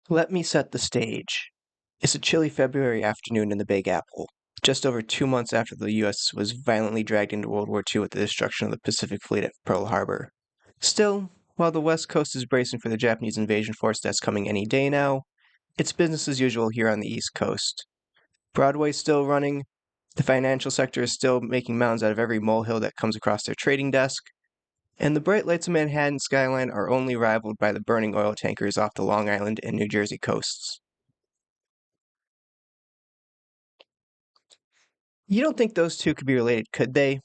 Let me set the stage. It's a chilly February afternoon in the Big Apple, just over 2 months after the U.S. was violently dragged into World War II with the destruction of the Pacific Fleet at Pearl Harbor. Still, while the West Coast is bracing for the Japanese invasion force that's coming any day now, it's business as usual here on the East Coast. Broadway's still running, the financial sector is still making mounds out of every molehill that comes across their trading desk, and the bright lights of Manhattan skyline are only rivaled by the burning oil tankers off the Long Island and New Jersey coasts. You don't think those two could be related, could they?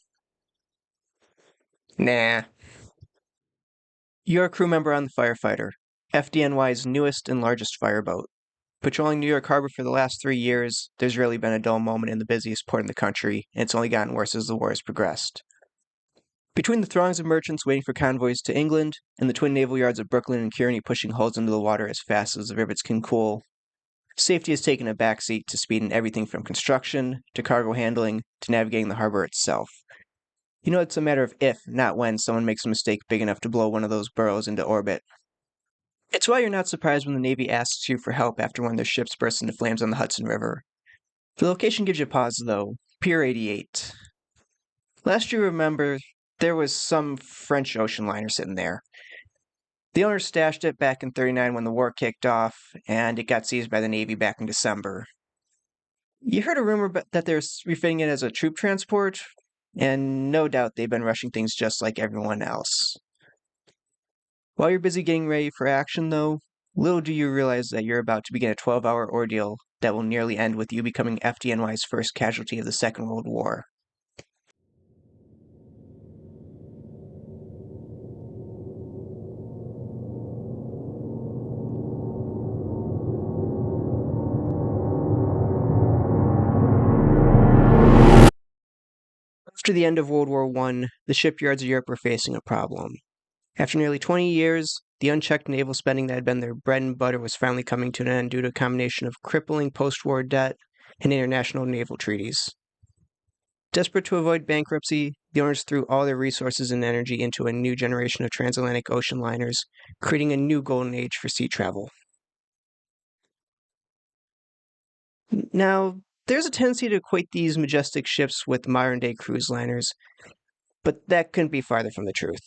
Nah. You're a crew member on the Firefighter, FDNY's newest and largest fireboat. Patrolling New York Harbor for the last 3 years, there's rarely been a dull moment in the busiest port in the country, and it's only gotten worse as the war has progressed. Between the throngs of merchants waiting for convoys to England, and the twin naval yards of Brooklyn and Kearney pushing hulls into the water as fast as the rivets can cool, safety has taken a backseat to speed in everything from construction, to cargo handling, to navigating the harbor itself. You know, it's a matter of if, not when, someone makes a mistake big enough to blow one of those burrows into orbit. It's why you're not surprised when the Navy asks you for help after one of their ships bursts into flames on the Hudson River. The location gives you pause, though. Pier 88. Last you remember, there was some French ocean liner sitting there. The owner stashed it back in '39 when the war kicked off, and it got seized by the Navy back in December. You heard a rumor that they're refitting it as a troop transport, and no doubt they've been rushing things just like everyone else. While you're busy getting ready for action, though, little do you realize that you're about to begin a 12-hour ordeal that will nearly end with you becoming FDNY's first casualty of the Second World War. After the end of World War I, the shipyards of Europe were facing a problem. After nearly 20 years, the unchecked naval spending that had been their bread and butter was finally coming to an end due to a combination of crippling post-war debt and international naval treaties. Desperate to avoid bankruptcy, the owners threw all their resources and energy into a new generation of transatlantic ocean liners, creating a new golden age for sea travel. Now, there's a tendency to equate these majestic ships with modern-day cruise liners, but that couldn't be farther from the truth.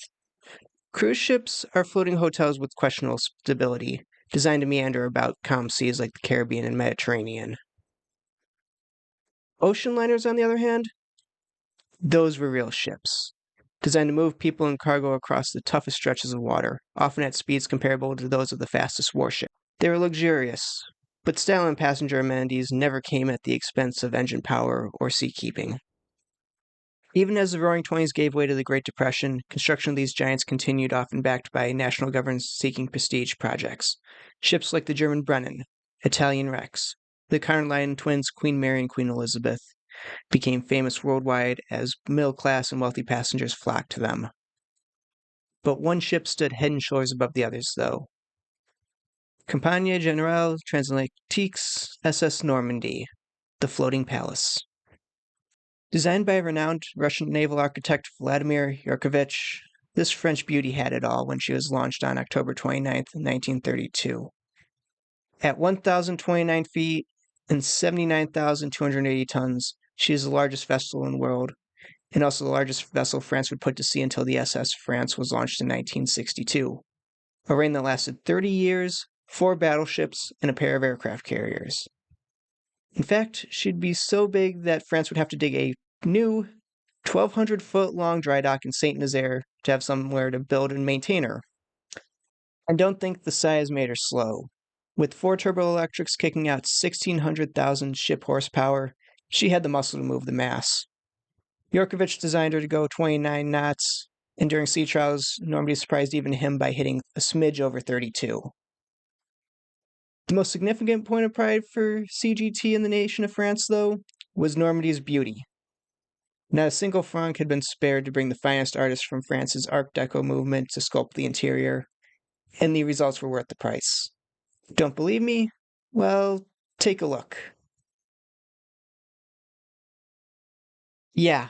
Cruise ships are floating hotels with questionable stability, designed to meander about calm seas like the Caribbean and Mediterranean. Ocean liners, on the other hand, those were real ships, designed to move people and cargo across the toughest stretches of water, often at speeds comparable to those of the fastest warship. They were luxurious, but style and passenger amenities never came at the expense of engine power or seakeeping. Even as the Roaring Twenties gave way to the Great Depression, construction of these giants continued, often backed by national governments seeking prestige projects. Ships like the German Brennan, Italian Rex, the Carline twins Queen Mary and Queen Elizabeth became famous worldwide as middle-class and wealthy passengers flocked to them. But one ship stood head and shoulders above the others, though. Compagnie Générale Transatlantique's SS Normandie, the Floating Palace. Designed by renowned Russian naval architect Vladimir Yurkovich, this French beauty had it all when she was launched on October 29, 1932. At 1,029 feet and 79,280 tons, she is the largest vessel in the world, and also the largest vessel France would put to sea until the SS France was launched in 1962. A reign that lasted 30 years, 4 battleships, and a pair of aircraft carriers. In fact, she'd be so big that France would have to dig a new 1,200-foot-long dry dock in Saint Nazaire to have somewhere to build and maintain her. I don't think the size made her slow. With 4 turboelectrics kicking out 1,600,000 ship horsepower, she had the muscle to move the mass. Yurkovich designed her to go 29 knots, and during sea trials, Normandy surprised even him by hitting a smidge over 32. The most significant point of pride for CGT in the nation of France, though, was Normandy's beauty. Not a single franc had been spared to bring the finest artists from France's Art Deco movement to sculpt the interior, and the results were worth the price. Don't believe me? Well, take a look. Yeah,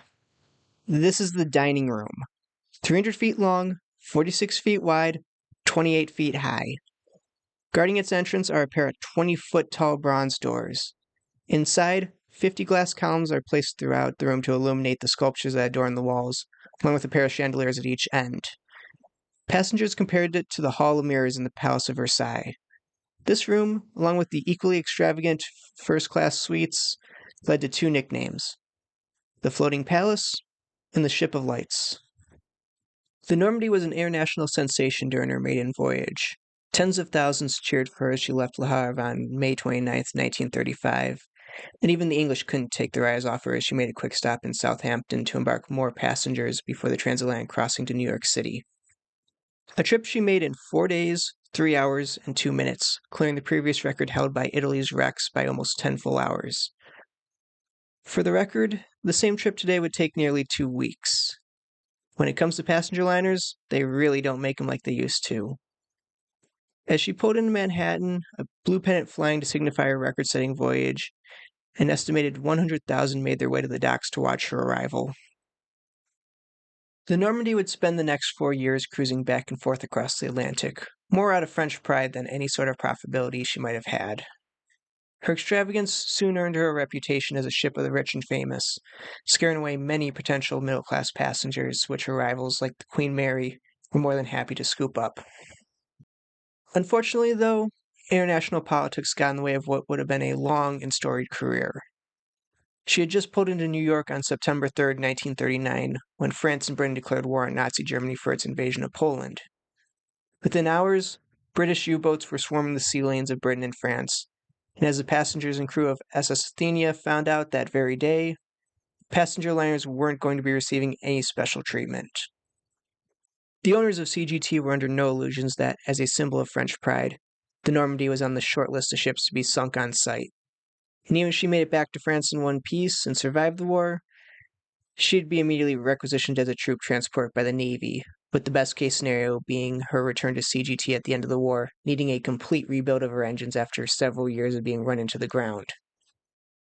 this is the dining room. 300 feet long, 46 feet wide, 28 feet high. Guarding its entrance are a pair of 20-foot-tall bronze doors. Inside, 50 glass columns are placed throughout the room to illuminate the sculptures that adorn the walls, along with a pair of chandeliers at each end. Passengers compared it to the Hall of Mirrors in the Palace of Versailles. This room, along with the equally extravagant first-class suites, led to two nicknames: the Floating Palace and the Ship of Lights. The Normandie was an international sensation during her maiden voyage. Tens of thousands cheered for her as she left Le Havre on May 29, 1935, and even the English couldn't take their eyes off her as she made a quick stop in Southampton to embark more passengers before the transatlantic crossing to New York City. A trip she made in 4 days, 3 hours, and 2 minutes, clearing the previous record held by Italy's Rex by almost 10 full hours. For the record, the same trip today would take nearly 2 weeks. When it comes to passenger liners, they really don't make them like they used to. As she pulled into Manhattan, a blue pennant flying to signify her record-setting voyage, an estimated 100,000 made their way to the docks to watch her arrival. The Normandie would spend the next 4 years cruising back and forth across the Atlantic, more out of French pride than any sort of profitability she might have had. Her extravagance soon earned her a reputation as a ship of the rich and famous, scaring away many potential middle-class passengers, which her rivals like the Queen Mary were more than happy to scoop up. Unfortunately, though, international politics got in the way of what would have been a long and storied career. She had just pulled into New York on September 3, 1939, when France and Britain declared war on Nazi Germany for its invasion of Poland. Within hours, British U-boats were swarming the sea lanes of Britain and France, and as the passengers and crew of SS Athenia found out that very day, passenger liners weren't going to be receiving any special treatment. The owners of CGT were under no illusions that, as a symbol of French pride, the Normandie was on the short list of ships to be sunk on sight. And even if she made it back to France in one piece and survived the war, she'd be immediately requisitioned as a troop transport by the Navy, with the best-case scenario being her return to CGT at the end of the war, needing a complete rebuild of her engines after several years of being run into the ground.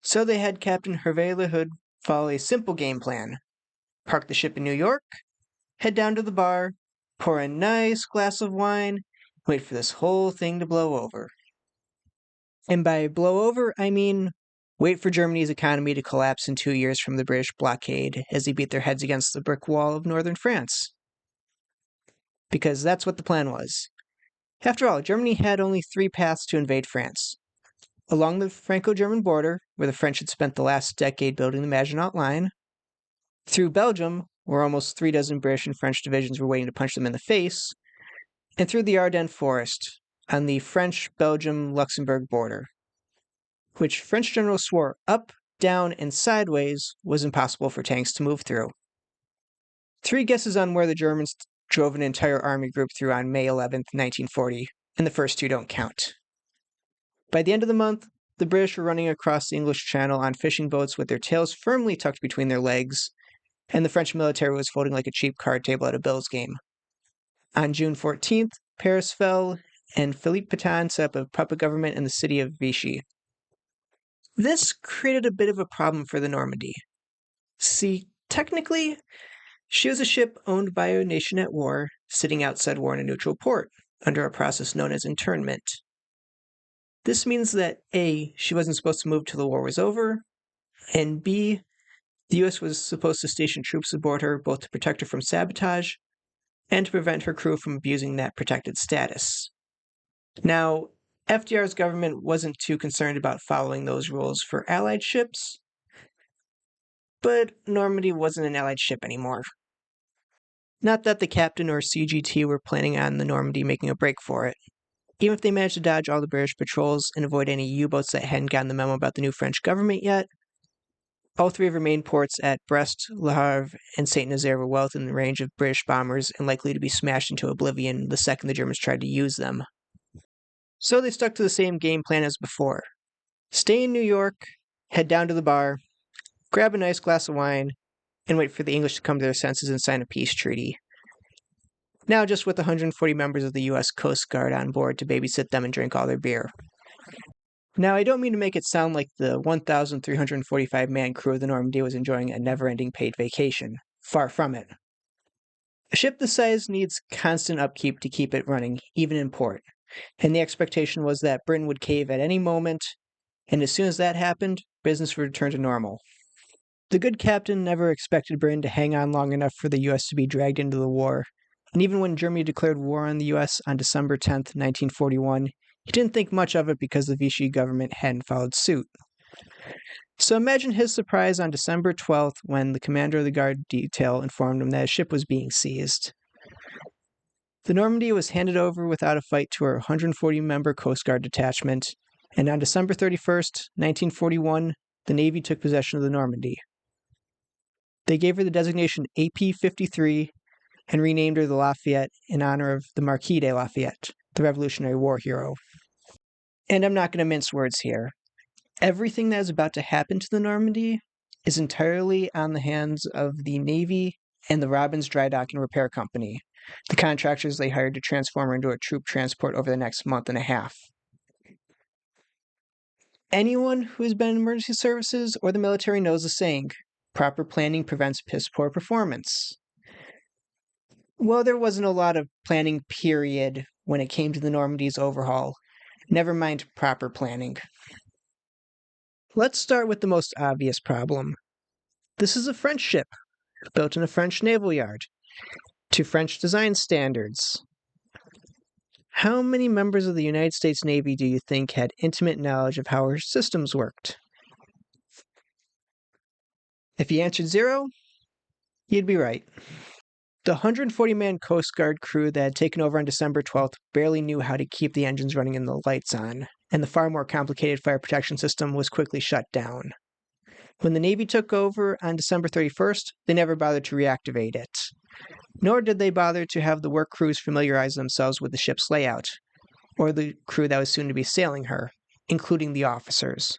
So they had Captain Hervé Le Hood follow a simple game plan: park the ship in New York, head down to the bar, pour a nice glass of wine, wait for this whole thing to blow over. And by blow over, I mean wait for Germany's economy to collapse in 2 years from the British blockade as they beat their heads against the brick wall of northern France. Because that's what the plan was. After all, Germany had only 3 paths to invade France: along the Franco-German border, where the French had spent the last decade building the Maginot Line; through Belgium, where almost 3 dozen British and French divisions were waiting to punch them in the face; and through the Ardennes Forest, on the French-Belgium-Luxembourg border, which French generals swore up, down, and sideways was impossible for tanks to move through. 3 guesses on where the Germans drove an entire army group through on May 11, 1940, and the first 2 don't count. By the end of the month, the British were running across the English Channel on fishing boats with their tails firmly tucked between their legs, and the French military was folding like a cheap card table at a Bills game. On June 14th, Paris fell, and Philippe Pétain set up a puppet government in the city of Vichy. This created a bit of a problem for the Normandie. See, technically, she was a ship owned by a nation at war, sitting outside war in a neutral port, under a process known as internment. This means that A, she wasn't supposed to move till the war was over, and B, the US was supposed to station troops aboard her both to protect her from sabotage and to prevent her crew from abusing that protected status. Now, FDR's government wasn't too concerned about following those rules for Allied ships, but Normandy wasn't an Allied ship anymore. Not that the captain or CGT were planning on the Normandy making a break for it. Even if they managed to dodge all the British patrols and avoid any U-boats that hadn't gotten the memo about the new French government yet, all 3 of her main ports at Brest, Le Havre, and Saint-Nazaire were well within the range of British bombers and likely to be smashed into oblivion the second the Germans tried to use them. So they stuck to the same game plan as before. Stay in New York, head down to the bar, grab a nice glass of wine, and wait for the English to come to their senses and sign a peace treaty. Now just with 140 members of the U.S. Coast Guard on board to babysit them and drink all their beer. Now, I don't mean to make it sound like the 1,345-man crew of the Normandie was enjoying a never-ending paid vacation. Far from it. A ship this size needs constant upkeep to keep it running, even in port, and the expectation was that Britain would cave at any moment, and as soon as that happened, business would return to normal. The good captain never expected Britain to hang on long enough for the US to be dragged into the war, and even when Germany declared war on the US on December 10th, 1941, he didn't think much of it because the Vichy government hadn't followed suit. So imagine his surprise on December 12th when the commander of the guard detail informed him that his ship was being seized. The Normandie was handed over without a fight to her 140-member Coast Guard detachment, and on December 31st, 1941, the Navy took possession of the Normandie. They gave her the designation AP-53 and renamed her the Lafayette in honor of the Marquis de Lafayette, the Revolutionary War hero. And I'm not going to mince words here. Everything that is about to happen to the Normandie is entirely on the hands of the Navy and the Robbins Dry Dock and Repair Company, the contractors they hired to transform her into a troop transport over the next month and a half. Anyone who has been in emergency services or the military knows the saying, proper planning prevents piss-poor performance. Well, there wasn't a lot of planning, period, when it came to the Normandie's overhaul. Never mind proper planning. Let's start with the most obvious problem. This is a French ship, built in a French naval yard, to French design standards. How many members of the United States Navy do you think had intimate knowledge of how her systems worked? If you answered 0, you'd be right. The 140-man Coast Guard crew that had taken over on December 12th barely knew how to keep the engines running and the lights on, and the far more complicated fire protection system was quickly shut down. When the Navy took over on December 31st, they never bothered to reactivate it. Nor did they bother to have the work crews familiarize themselves with the ship's layout, or the crew that was soon to be sailing her, including the officers.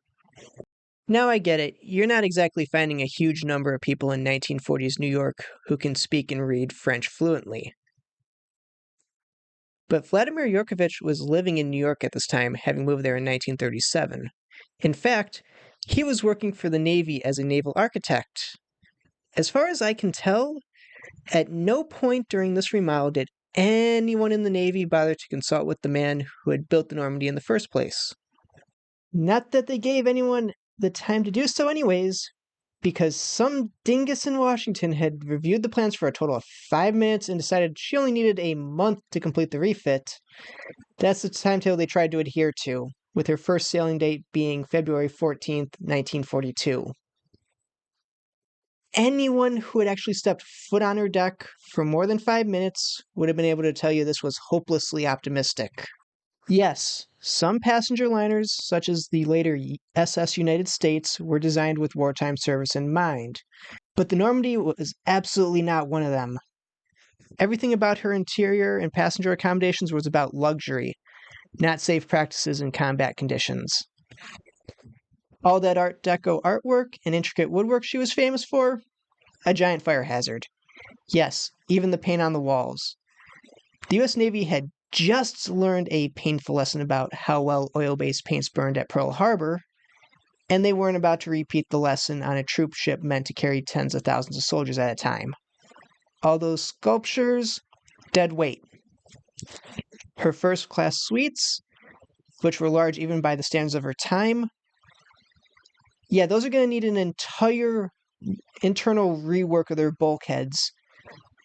Now I get it, you're not exactly finding a huge number of people in 1940s New York who can speak and read French fluently. But Vladimir Yurkovich was living in New York at this time, having moved there in 1937. In fact, he was working for the Navy as a naval architect. As far as I can tell, at no point during this remodel did anyone in the Navy bother to consult with the man who had built the Normandie in the first place. Not that they gave anyone the time to do so anyways, because some dingus in Washington had reviewed the plans for a total of 5 minutes and decided she only needed a month to complete the refit. That's the timetable they tried to adhere to, with her first sailing date being February 14th, 1942. Anyone who had actually stepped foot on her deck for more than 5 minutes would have been able to tell you this was hopelessly optimistic. Yes, some passenger liners, such as the later SS United States, were designed with wartime service in mind, but the Normandie was absolutely not one of them. Everything about her interior and passenger accommodations was about luxury, not safe practices in combat conditions. All that Art Deco artwork and intricate woodwork she was famous for? A giant fire hazard. Yes, even the paint on the walls. The U.S. Navy had just learned a painful lesson about how well oil-based paints burned at Pearl Harbor, and they weren't about to repeat the lesson on a troop ship meant to carry tens of thousands of soldiers at a time. All those sculptures, dead weight. Her first-class suites, which were large even by the standards of her time, yeah, those are going to need an entire internal rework of their bulkheads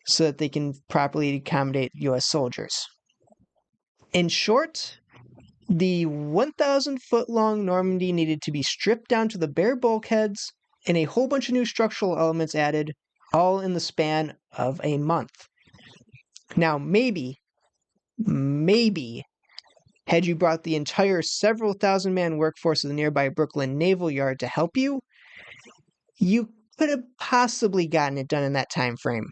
so that they can properly accommodate U.S. soldiers. In short, the 1,000-foot-long Normandie needed to be stripped down to the bare bulkheads and a whole bunch of new structural elements added, all in the span of a month. Now, maybe, had you brought the entire several thousand-man workforce of the nearby Brooklyn Naval Yard to help you, you could have possibly gotten it done in that time frame.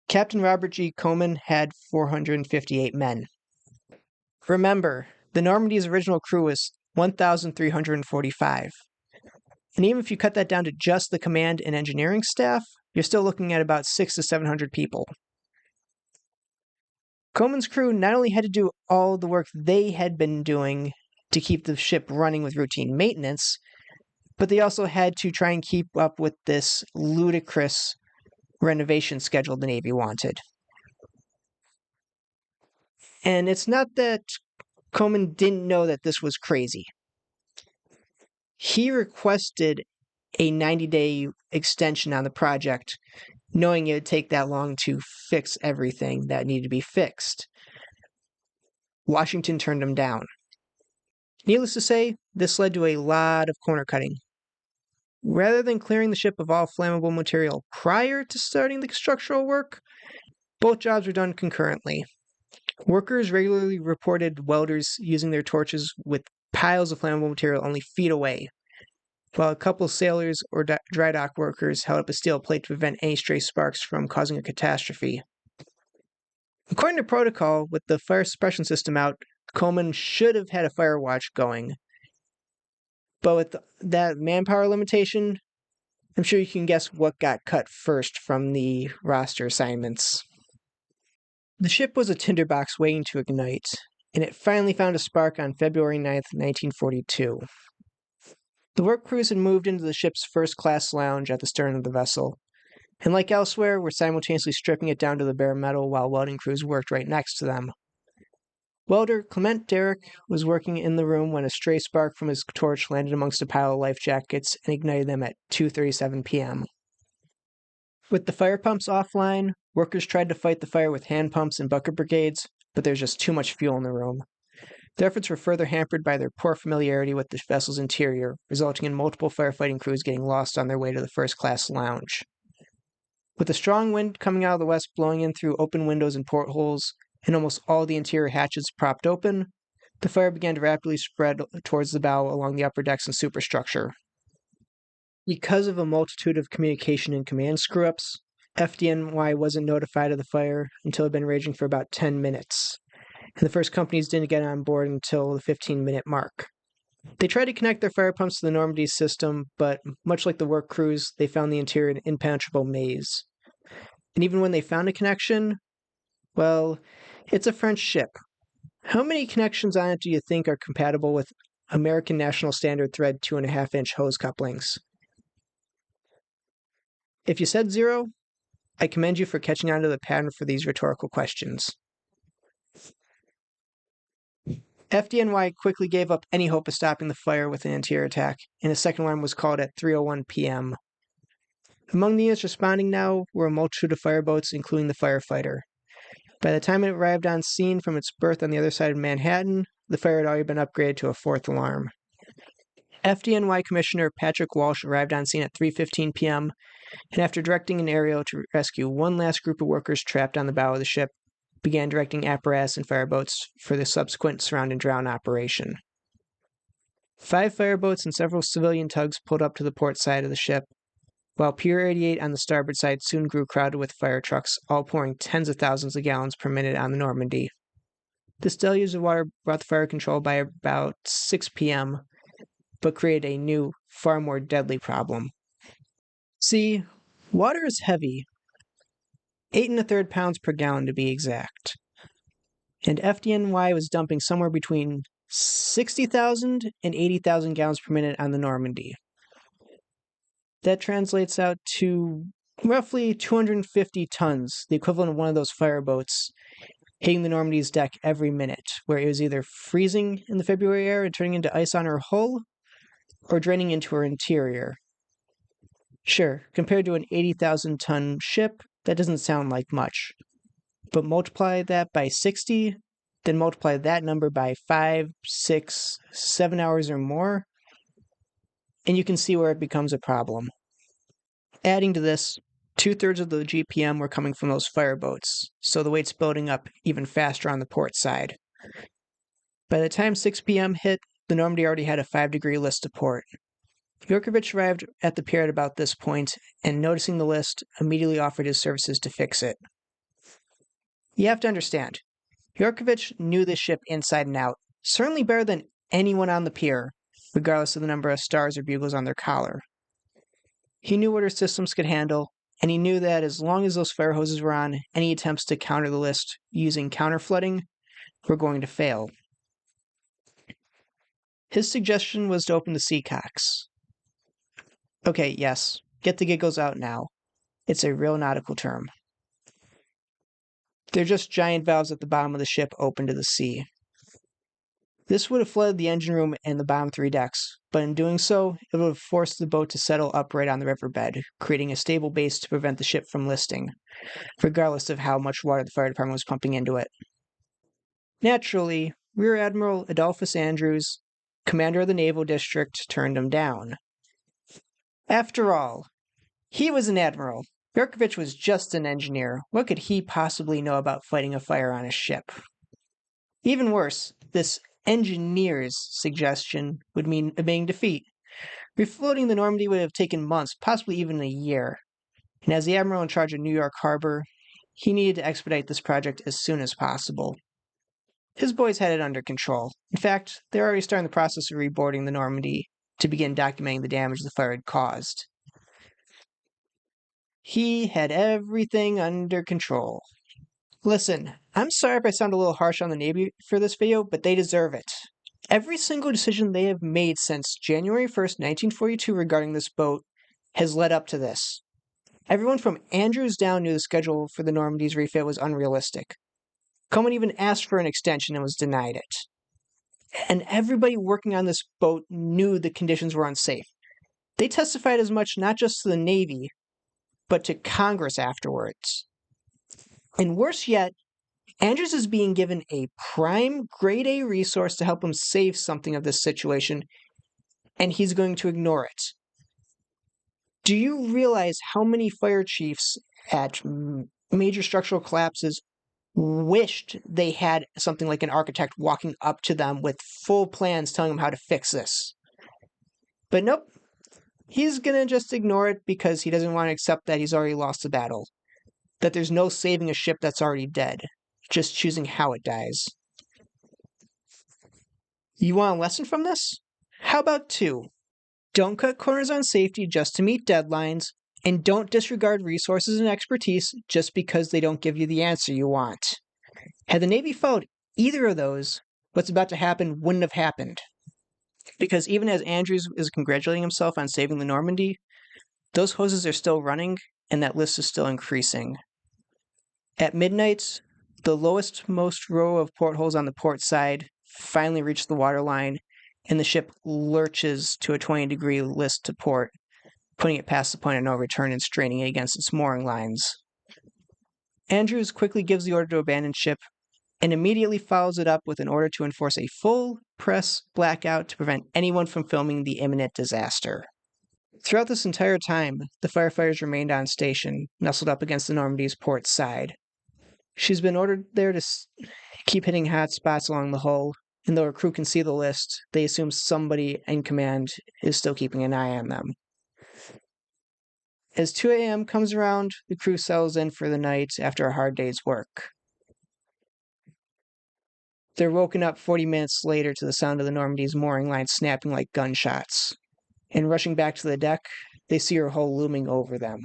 Captain Robert G. Coleman had 458 men. Remember, the Normandie's original crew was 1,345. And even if you cut that down to just the command and engineering staff, you're still looking at about 600 to 700 people. Coleman's crew not only had to do all the work they had been doing to keep the ship running with routine maintenance, but they also had to try and keep up with this ludicrous renovation schedule the Navy wanted. And it's not that Coleman didn't know that this was crazy. He requested a 90-day extension on the project, knowing it would take that long to fix everything that needed to be fixed. Washington turned him down. Needless to say, this led to a lot of corner cutting. Rather than clearing the ship of all flammable material prior to starting the structural work, both jobs were done concurrently. Workers regularly reported welders using their torches with piles of flammable material only feet away, while a couple sailors or dry dock workers held up a steel plate to prevent any stray sparks from causing a catastrophe. According to protocol, with the fire suppression system out, Coleman should have had a fire watch going. But with that manpower limitation, I'm sure you can guess what got cut first from the roster assignments. The ship was a tinderbox waiting to ignite, and it finally found a spark on February 9th, 1942. The work crews had moved into the ship's first-class lounge at the stern of the vessel, and like elsewhere, were simultaneously stripping it down to the bare metal while welding crews worked right next to them. Welder Clement Derrick was working in the room when a stray spark from his torch landed amongst a pile of life jackets and ignited them at 2:37 p.m. With the fire pumps offline, workers tried to fight the fire with hand pumps and bucket brigades, but there's just too much fuel in the room. Their efforts were further hampered by their poor familiarity with the vessel's interior, resulting in multiple firefighting crews getting lost on their way to the first-class lounge. With a strong wind coming out of the west blowing in through open windows and portholes, and almost all the interior hatches propped open, the fire began to rapidly spread towards the bow along the upper decks and superstructure. Because of a multitude of communication and command screw-ups, FDNY wasn't notified of the fire until it had been raging for about 10 minutes, and the first companies didn't get on board until the 15-minute mark. They tried to connect their fire pumps to the Normandie system, but much like the work crews, they found the interior an impenetrable maze. And even when they found a connection, well, it's a French ship. How many connections on it do you think are compatible with American National Standard thread 2.5-inch hose couplings? If you said 0, I commend you for catching on to the pattern for these rhetorical questions. FDNY quickly gave up any hope of stopping the fire with an interior attack, and a second alarm was called at 3:01 p.m. Among the units responding now were a multitude of fireboats, including the firefighter. By the time it arrived on scene from its berth on the other side of Manhattan, the fire had already been upgraded to a fourth alarm. FDNY Commissioner Patrick Walsh arrived on scene at 3:15 p.m., and after directing an aerial to rescue one last group of workers trapped on the bow of the ship, began directing apparatus and fireboats for the subsequent surround and drown operation. 5 fireboats and several civilian tugs pulled up to the port side of the ship, while Pier 88 on the starboard side soon grew crowded with fire trucks, all pouring tens of thousands of gallons per minute on the Normandie. This deluge of water brought the fire control by about 6 p.m., but created a new, far more deadly problem. See, water is heavy, 8 1/3 pounds per gallon to be exact, and FDNY was dumping somewhere between 60,000 and 80,000 gallons per minute on the Normandie. That translates out to roughly 250 tons, the equivalent of one of those fireboats, hitting the Normandie's deck every minute, where it was either freezing in the February air and turning into ice on her hull, or draining into her interior. Sure, compared to an 80,000-ton ship, that doesn't sound like much. But multiply that by 60, then multiply that number by 5, 6, 7 hours or more, and you can see where it becomes a problem. Adding to this, 2/3 of the GPM were coming from those fireboats, so the weight's building up even faster on the port side. By the time 6 p.m. hit, the Normandy already had a 5-degree list to port. Yorkovich arrived at the pier at about this point, and noticing the list, immediately offered his services to fix it. You have to understand, Yorkovich knew this ship inside and out, certainly better than anyone on the pier, regardless of the number of stars or bugles on their collar. He knew what her systems could handle, and he knew that as long as those fire hoses were on, any attempts to counter the list using counterflooding were going to fail. His suggestion was to open the seacocks. Okay, yes, get the giggles out now. It's a real nautical term. They're just giant valves at the bottom of the ship open to the sea. This would have flooded the engine room and the bottom 3 decks, but in doing so, it would have forced the boat to settle upright on the riverbed, creating a stable base to prevent the ship from listing, regardless of how much water the fire department was pumping into it. Naturally, Rear Admiral Adolphus Andrews, commander of the Naval District, turned him down. After all, he was an admiral. Yurkovich was just an engineer. What could he possibly know about fighting a fire on a ship? Even worse, this engineer's suggestion would mean admitting defeat. Refloating the Normandy would have taken months, possibly even a year. And as the admiral in charge of New York Harbor, he needed to expedite this project as soon as possible. His boys had it under control. In fact, they're already starting the process of reboarding the Normandy to begin documenting the damage the fire had caused. He had everything under control. Listen, I'm sorry if I sound a little harsh on the Navy for this video, but they deserve it. Every single decision they have made since January 1st, 1942 regarding this boat has led up to this. Everyone from Andrews down knew the schedule for the Normandy's refit was unrealistic. Coleman even asked for an extension and was denied it. And everybody working on this boat knew the conditions were unsafe. They testified as much not just to the Navy, but to Congress afterwards. And worse yet, Andrews is being given a prime grade A resource to help him save something of this situation, and he's going to ignore it. Do you realize how many fire chiefs at major structural collapses wished they had something like an architect walking up to them with full plans telling them how to fix this? But nope, he's going to just ignore it because he doesn't want to accept that he's already lost the battle, that there's no saving a ship that's already dead, just choosing how it dies. You want a lesson from this? How about 2? Don't cut corners on safety just to meet deadlines, and don't disregard resources and expertise just because they don't give you the answer you want. Had the Navy followed either of those, what's about to happen wouldn't have happened. Because even as Andrews is congratulating himself on saving the Normandy, those hoses are still running, and that list is still increasing. At midnight, the lowest most row of portholes on the port side finally reach the waterline, and the ship lurches to a 20-degree list to port, putting it past the point of no return and straining it against its mooring lines. Andrews quickly gives the order to abandon ship and immediately follows it up with an order to enforce a full press blackout to prevent anyone from filming the imminent disaster. Throughout this entire time, the firefighters remained on station, nestled up against the Normandy's port side. She's been ordered there to keep hitting hot spots along the hull, and though her crew can see the list, they assume somebody in command is still keeping an eye on them. As 2 a.m. comes around, the crew settles in for the night after a hard day's work. They're woken up 40 minutes later to the sound of the Normandy's mooring line snapping like gunshots. And rushing back to the deck, they see her hull looming over them.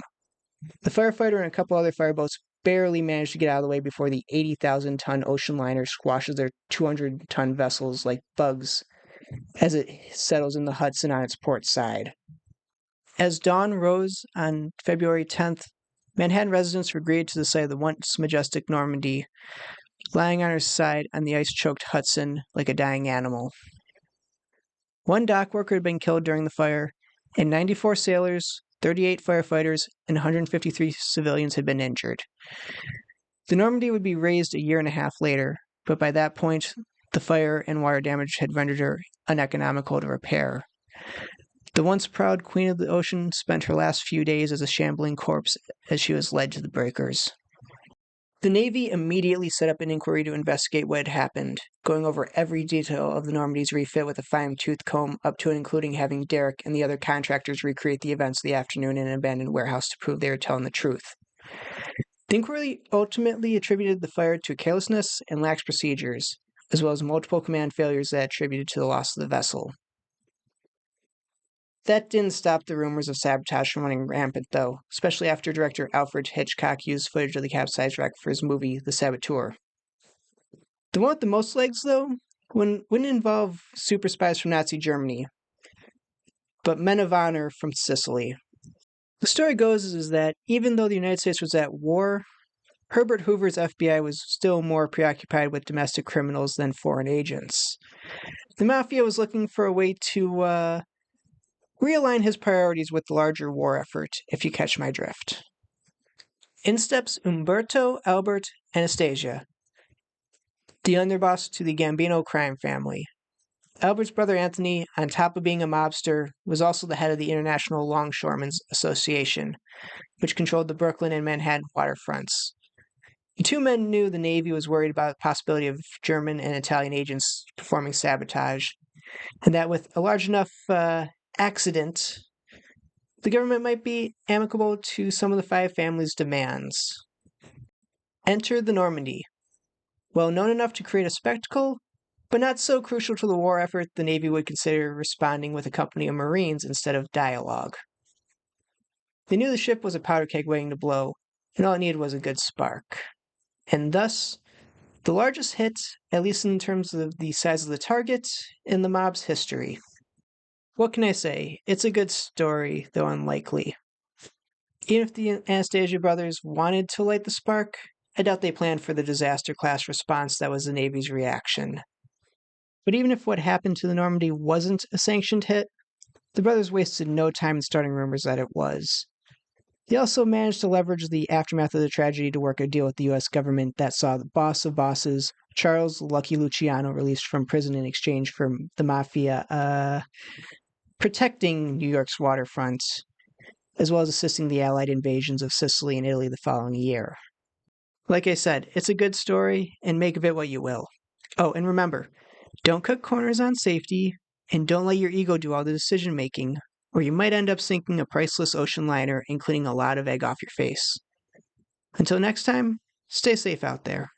The firefighter and a couple other fireboats barely manage to get out of the way before the 80,000-ton ocean liner squashes their 200-ton vessels like bugs as it settles in the Hudson on its port side. As dawn rose on February 10th, Manhattan residents were greeted to the sight of the once majestic Normandy, lying on her side on the ice-choked Hudson like a dying animal. One dock worker had been killed during the fire, and 94 sailors, 38 firefighters, and 153 civilians had been injured. The Normandy would be raised a year and a half later, but by that point, the fire and water damage had rendered her uneconomical to repair. The once proud queen of the ocean spent her last few days as a shambling corpse as she was led to the breakers. The Navy immediately set up an inquiry to investigate what had happened, going over every detail of the Normandy's refit with a fine-tooth comb, up to and including having Derek and the other contractors recreate the events of the afternoon in an abandoned warehouse to prove they were telling the truth. The inquiry ultimately attributed the fire to carelessness and lax procedures, as well as multiple command failures that attributed to the loss of the vessel. That didn't stop the rumors of sabotage from running rampant, though, especially after director Alfred Hitchcock used footage of the capsized wreck for his movie The Saboteur. The one with the most legs, though, wouldn't involve super spies from Nazi Germany, but men of honor from Sicily. The story goes is that even though the United States was at war, Herbert Hoover's FBI was still more preoccupied with domestic criminals than foreign agents. The Mafia was looking for a way to realign his priorities with the larger war effort, if you catch my drift. In steps Umberto Albert Anastasia, the underboss to the Gambino crime family. Albert's brother Anthony, on top of being a mobster, was also the head of the International Longshoremen's Association, which controlled the Brooklyn and Manhattan waterfronts. The two men knew the Navy was worried about the possibility of German and Italian agents performing sabotage, and that with a large enough accident, the government might be amicable to some of the five families' demands. Enter the Normandie. Well known enough to create a spectacle, but not so crucial to the war effort the Navy would consider responding with a company of Marines instead of dialogue. They knew the ship was a powder keg waiting to blow, and all it needed was a good spark. And thus, the largest hit, at least in terms of the size of the target, in the mob's history. What can I say? It's a good story, though unlikely. Even if the Anastasia brothers wanted to light the spark, I doubt they planned for the disaster class response that was the Navy's reaction. But even if what happened to the Normandy wasn't a sanctioned hit, the brothers wasted no time in starting rumors that it was. They also managed to leverage the aftermath of the tragedy to work a deal with the U.S. government that saw the boss of bosses, Charles Lucky Luciano, released from prison in exchange for the Mafia protecting New York's waterfront, as well as assisting the Allied invasions of Sicily and Italy the following year. Like I said, it's a good story, and make of it what you will. Oh, and remember, don't cut corners on safety, and don't let your ego do all the decision making, or you might end up sinking a priceless ocean liner and cleaning a lot of egg off your face. Until next time, stay safe out there.